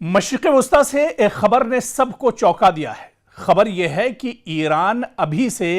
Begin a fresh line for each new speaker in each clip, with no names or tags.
मशरिक़ वस्ता से एक खबर ने सबको चौंका दिया है। खबर यह है कि ईरान अभी से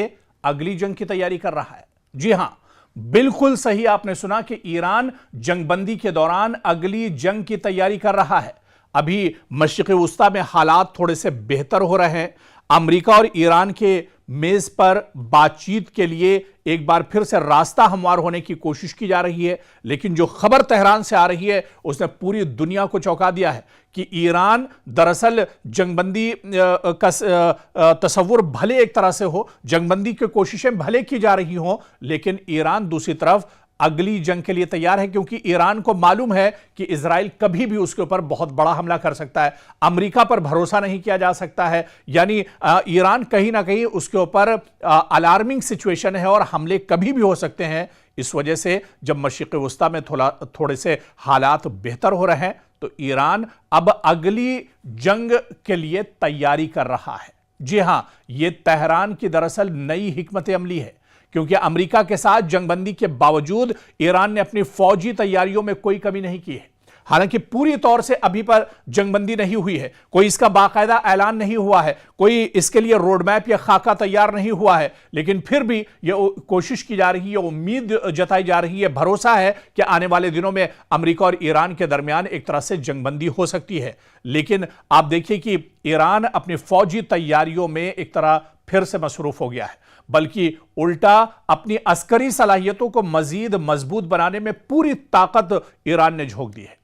अगली जंग की तैयारी कर रहा है। जी हां, बिल्कुल सही आपने सुना कि ईरान जंगबंदी के दौरान अगली जंग की तैयारी कर रहा है। अभी मशरिक़ वस्ता में हालात थोड़े से बेहतर हो रहे हैं। अमेरिका और ईरान के मेज पर बातचीत के लिए एक बार फिर से रास्ता हमवार होने की कोशिश की जा रही है, लेकिन जो खबर तेहरान से आ रही है उसने पूरी दुनिया को चौंका दिया है कि ईरान दरअसल जंगबंदी का तस्वुर भले एक तरह से हो, जंगबंदी की कोशिशें भले की जा रही हों, लेकिन ईरान दूसरी तरफ अगली जंग के लिए तैयार है, क्योंकि ईरान को मालूम है कि इजराइल कभी भी उसके ऊपर बहुत बड़ा हमला कर सकता है। अमेरिका पर भरोसा नहीं किया जा सकता है, यानी ईरान कहीं ना कहीं उसके ऊपर अलार्मिंग सिचुएशन है और हमले कभी भी हो सकते हैं। इस वजह से जब मशरिक़ वस्ता में थोड़े से हालात बेहतर हो रहे हैं तो ईरान अब अगली जंग के लिए तैयारी कर रहा है। जी हां, यह तेहरान की दरअसल नई हिकमत अमली है, क्योंकि अमेरिका के साथ जंगबंदी के बावजूद ईरान ने अपनी फौजी तैयारियों में कोई कमी नहीं की है। हालांकि पूरी तौर से अभी पर जंगबंदी नहीं हुई है, कोई इसका बाकायदा ऐलान नहीं हुआ है, कोई इसके लिए रोड मैप या खाका तैयार नहीं हुआ है, लेकिन फिर भी यह कोशिश की जा रही है, उम्मीद जताई जा रही है, भरोसा है कि आने वाले दिनों में अमेरिका और ईरान के दरमियान एक तरह से जंगबंदी हो सकती है। लेकिन आप देखिए कि ईरान अपनी फौजी तैयारियों में एक तरह फिर से मसरूफ हो गया है, बल्कि उल्टा अपनी अस्करी सलाहियतों को मजीद मजबूत बनाने में पूरी ताकत ईरान ने झोंक दी है।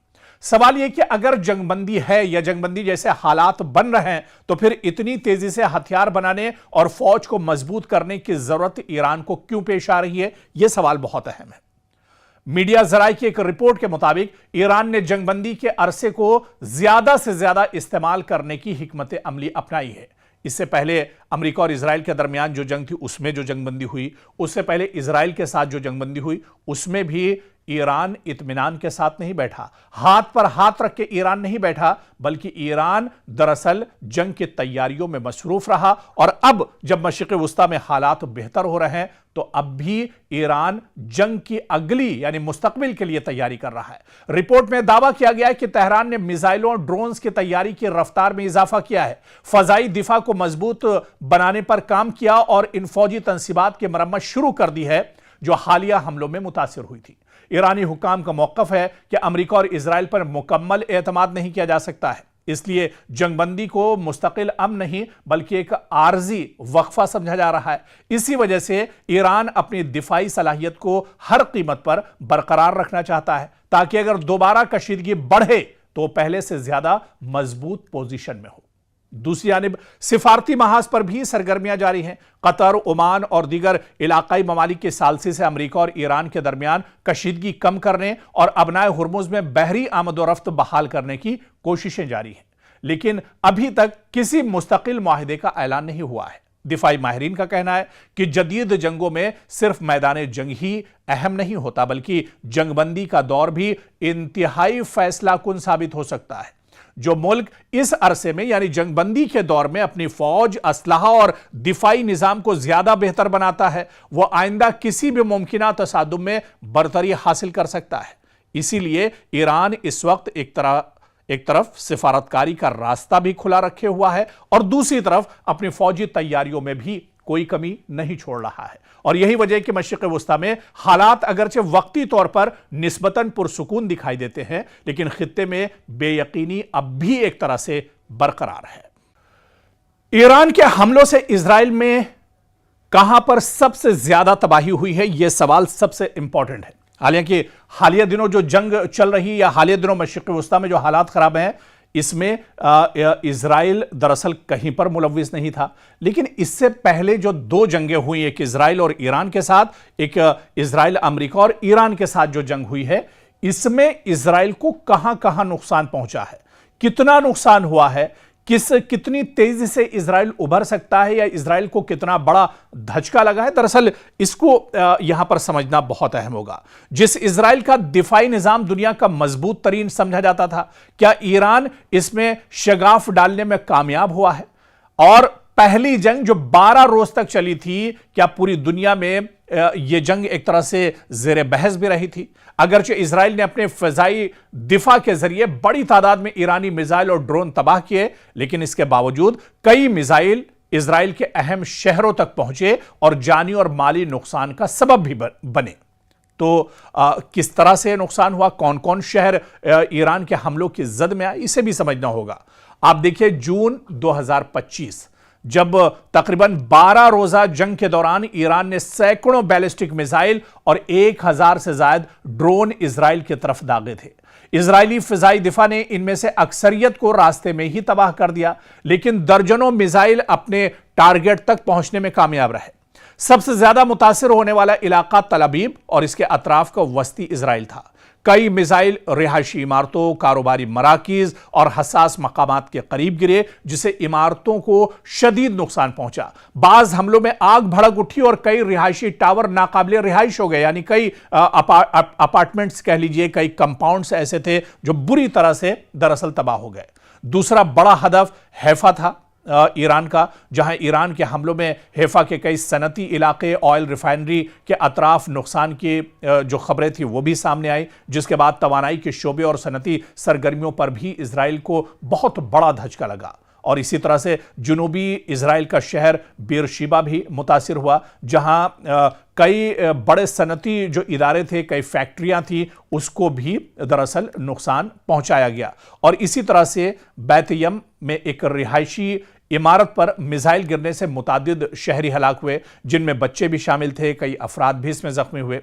सवाल यह कि अगर जंगबंदी है या जंगबंदी जैसे हालात बन रहे हैं तो फिर इतनी तेजी से हथियार बनाने और फौज को मजबूत करने की जरूरत ईरान को क्यों पेश आ रही है, यह सवाल बहुत अहम है। मीडिया जराये की एक रिपोर्ट के मुताबिक ईरान ने जंगबंदी के अरसे को ज्यादा से ज्यादा इस्तेमाल करने की हिकमत अमली अपनाई है। इससे पहले अमेरिका और इजराइल के दरमियान जो जंग थी उसमें जो जंगबंदी हुई, उससे पहले इजराइल के साथ जो जंगबंदी हुई उसमें भी ईरान इत्मीनान के साथ नहीं बैठा, हाथ पर हाथ रख के ईरान नहीं बैठा, बल्कि ईरान दरअसल जंग की तैयारियों में मसरूफ रहा। और अब जब मशरिक़ वस्ता में हालात बेहतर हो रहे हैं तो अब भी ईरान जंग की अगली यानी मुस्तकबिल के लिए तैयारी कर रहा है। रिपोर्ट में दावा किया गया है कि तेहरान ने मिसाइलों और ड्रोन्स की तैयारी की रफ्तार में इजाफा किया है, फजाई दिफा को मजबूत बनाने पर काम किया और इन फौजी तंसीबात की मरम्मत शुरू कर दी है जो हालिया हमलों में मुतासिर हुई थी। ईरानी हुकाम का मौक़िफ़ है कि अमेरिका और इजराइल पर मुकम्मल एतमाद नहीं किया जा सकता है, इसलिए जंगबंदी को मुस्तकिल अमन नहीं बल्कि एक आर्जी वक्फा समझा जा रहा है। इसी वजह से ईरान अपनी दिफाई सलाहियत को हर कीमत पर बरकरार रखना चाहता है, ताकि अगर दोबारा कशीदगी बढ़े तो पहले से ज्यादा मजबूत पोजीशन में हो। दूसरी जानिब सिफारती महाज पर भी सरगर्मियां जारी हैं। कतर, ओमान और दीगर इलाकाई ममालिक की सालसी से अमेरिका और ईरान के दरमियान कशीदगी कम करने और अबनाए हुर्मुज में बहरी आमदोरफ्त बहाल करने की कोशिशें जारी हैं, लेकिन अभी तक किसी मुस्तकिल मुआहिदे का ऐलान नहीं हुआ है। दिफाई माहिरीन का कहना है कि जदीद जंगों में सिर्फ मैदान जंग ही अहम नहीं होता, बल्कि जंगबंदी का दौर भी इंतहाई फैसला कुन साबित हो सकता है। जो मुल्क इस अरसे में यानी जंगबंदी के दौर में अपनी फौज, असलहा और दिफाई निजाम को ज्यादा बेहतर बनाता है, वह आइंदा किसी भी मुमकिना तसादुम में बरतरी हासिल कर सकता है। इसीलिए ईरान इस वक्त एक तरफ सिफारतकारी का रास्ता भी खुला रखे हुआ है और दूसरी तरफ अपनी फौजी तैयारियों में भी कोई कमी नहीं छोड़ रहा है। और यही वजह है कि मशरिक़ वस्ता में हालात अगरचे वक्ती तौर पर निस्बतन पुरसुकून दिखाई देते हैं, लेकिन खित्ते में बेयकीनी अब भी एक तरह से बरकरार है। ईरान के हमलों से इजराइल में कहां पर सबसे ज्यादा तबाही हुई है, यह सवाल सबसे इंपॉर्टेंट है। हालांकि हालिया दिनों जो जंग चल रही या हालिया दिनों मशरिक़ वस्ता में जो हालात खराब हैं, इसमें इजराइल दरअसल कहीं पर मुलव्विस नहीं था। लेकिन इससे पहले जो दो जंगें हुई, एक इजराइल और ईरान के साथ, एक इजराइल अमेरिका और ईरान के साथ जो जंग हुई है, इसमें इजराइल को कहां कहां नुकसान पहुंचा है, कितना नुकसान हुआ है, कितनी तेजी से इजराइल उभर सकता है या इजराइल को कितना बड़ा धचका लगा है, दरअसल इसको यहां पर समझना बहुत अहम होगा। जिस इजराइल का दिफाई निजाम दुनिया का मजबूत तरीन समझा जाता था, क्या ईरान इसमें शगाफ डालने में कामयाब हुआ है? और पहली जंग जो 12 रोज तक चली थी, क्या पूरी दुनिया में यह जंग एक तरह से ज़ेर बहस भी रही थी। अगरचे इजराइल ने अपने फ़िज़ाई दिफा के जरिए बड़ी तादाद में ईरानी मिसाइल और ड्रोन तबाह किए, लेकिन इसके बावजूद कई मिसाइल इजराइल के अहम शहरों तक पहुंचे और जानी और माली नुकसान का सबब भी बने। तो किस तरह से नुकसान हुआ, कौन कौन शहर ईरान के हमलों की जद में आए, इसे भी समझना होगा। आप देखिए, जून 2025 जब तकरीबन 12 रोजा जंग के दौरान ईरान ने सैकड़ों बैलिस्टिक मिसाइल और 1000 से ज्यादा ड्रोन इजराइल की तरफ दागे थे। इजरायली फिजाई दिफा ने इनमें से अक्सरियत को रास्ते में ही तबाह कर दिया, लेकिन दर्जनों मिसाइल अपने टारगेट तक पहुंचने में कामयाब रहे। सबसे ज्यादा मुतासिर होने वाला इलाका तल अबीब और इसके अतराफ का वस्ती इजराइल था। कई मिसाइल रिहायशी इमारतों, कारोबारी मराकीज और हसास मकामात के करीब गिरे, जिससे इमारतों को शदीद नुकसान पहुंचा। बाज हमलों में आग भड़क उठी और कई रिहायशी टावर नाकाबिले रिहाइश हो गए, यानी कई अपार्टमेंट्स कह लीजिए, कई कंपाउंड्स ऐसे थे जो बुरी तरह से दरअसल तबाह हो गए। दूसरा बड़ा हदफ हैफा था ईरान का, जहां ईरान के हमलों में हैफा के कई सनती इलाके, ऑयल रिफाइनरी के अतराफ नुकसान की जो खबरें थी वो भी सामने आई, जिसके बाद तवानाई के शोबे और सनती सरगर्मियों पर भी इजराइल को बहुत बड़ा धचका लगा। और इसी तरह से जुनूबी इजराइल का शहर बेरशिबा भी मुतासिर हुआ, जहां कई बड़े सनती जो इदारे थे, कई फैक्ट्रियां थी, उसको भी दरअसल नुकसान पहुंचाया गया। और इसी तरह से बैतयम में एक रिहायशी इमारत पर मिसाइल गिरने से मुतादिद शहरी हलाक हुए, जिनमें बच्चे भी शामिल थे, कई अफराद भी इसमें जख्मी हुए।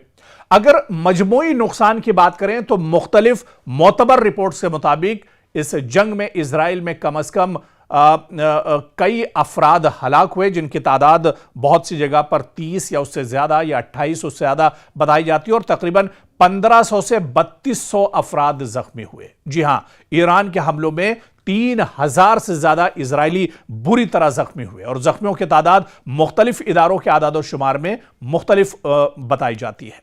अगर मजमूई नुकसान की बात करें तो मुख्तलिफ मोतबर रिपोर्ट्स के मुताबिक इस जंग में इजराइल में कम अज कम कई अफराद हलाक हुए, जिनकी तादाद बहुत सी जगह पर 30 या उससे ज्यादा या 2800 से ज्यादा बताई जाती है, और तकरीबन 1500 से 3200 अफराद जख्मी हुए। जी हां, ईरान के हमलों में 3000 से ज्यादा इजरायली बुरी तरह जख्मी हुए, और जख्मियों की तादाद मुख्तलिफ इदारों के आदादो शुमार में मुख्तलिफ बताई जाती है।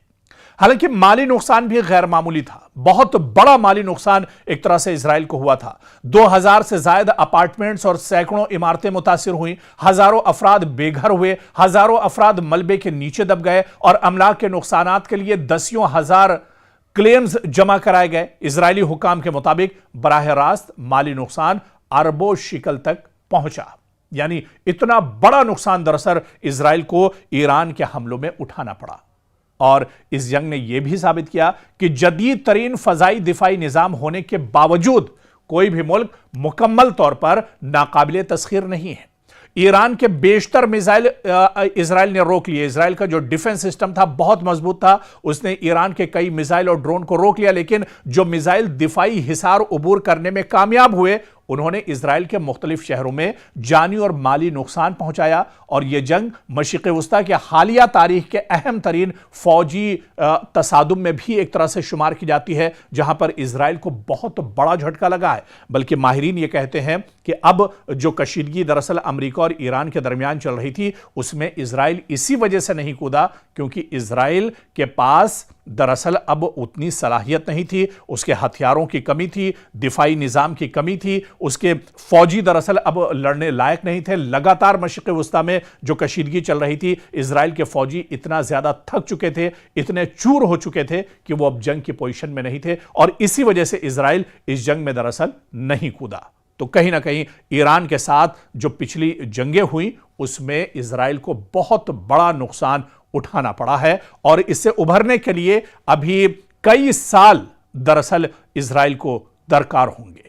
हालांकि माली नुकसान भी गैर मामूली था। बहुत बड़ा माली नुकसान एक तरह से इजराइल को हुआ था। 2000 से ज्यादा अपार्टमेंट्स और सैकड़ों इमारतें मुतासिर हुई, हजारों अफराद बेघर हुए, हजारों अफराद मलबे के नीचे दब गए, और अमलाक के नुकसानात के लिए दसियों हजार क्लेम्स जमा कराए गए। इजरायली हुकाम के मुताबिक बराह रास्त माली नुकसान अरबों शिकल तक पहुंचा, यानी इतना बड़ा नुकसान दरअसल इजराइल को ईरान के हमलों में उठाना पड़ा। और इस जंग ने यह भी साबित किया कि जदीद तरीन फजाई दिफाई निजाम होने के बावजूद कोई भी मुल्क मुकम्मल तौर पर नाकाबिले तस्खीर नहीं है। ईरान के बेशतर मिसाइल इजराइल ने रोक लिए। इजराइल का जो डिफेंस सिस्टम था बहुत मजबूत था, उसने ईरान के कई मिसाइल और ड्रोन को रोक लिया, लेकिन जो मिसाइल दिफाई हिसार उबूर करने में कामयाब हुए, उन्होंने इजराइल के मुख्तलिफ शहरों में जानी और माली नुकसान पहुंचाया। और यह जंग मशरिक़ वस्ता के हालिया तारीख के अहम तरीन फौजी तसादुम में भी एक तरह से शुमार की जाती है, जहां पर इजराइल को बहुत बड़ा झटका लगा है। बल्कि माहिरीन यह कहते हैं कि अब जो कशीदगी दरअसल अमेरिका और ईरान के दरमियान चल रही थी, उसमें इजराइल इसी वजह से नहीं कूदा क्योंकि इजराइल के पास दरअसल अब उतनी सलाहियत नहीं थी, उसके हथियारों की कमी थी, दिफाई निजाम की कमी थी, उसके फौजी दरअसल अब लड़ने लायक नहीं थे। लगातार मशरिक़ वस्ता में जो कशीदगी चल रही थी, इजराइल के फौजी इतना ज्यादा थक चुके थे, इतने चूर हो चुके थे कि वो अब जंग की पोजीशन में नहीं थे, और इसी वजह से इजराइल इस जंग में दरअसल नहीं कूदा। तो कहीं ना कहीं ईरान के साथ जो पिछली जंगें हुई, उसमें इजराइल को बहुत बड़ा नुकसान उठाना पड़ा है, और इससे उभरने के लिए अभी कई साल दरअसल इजराइल को दरकार होंगे।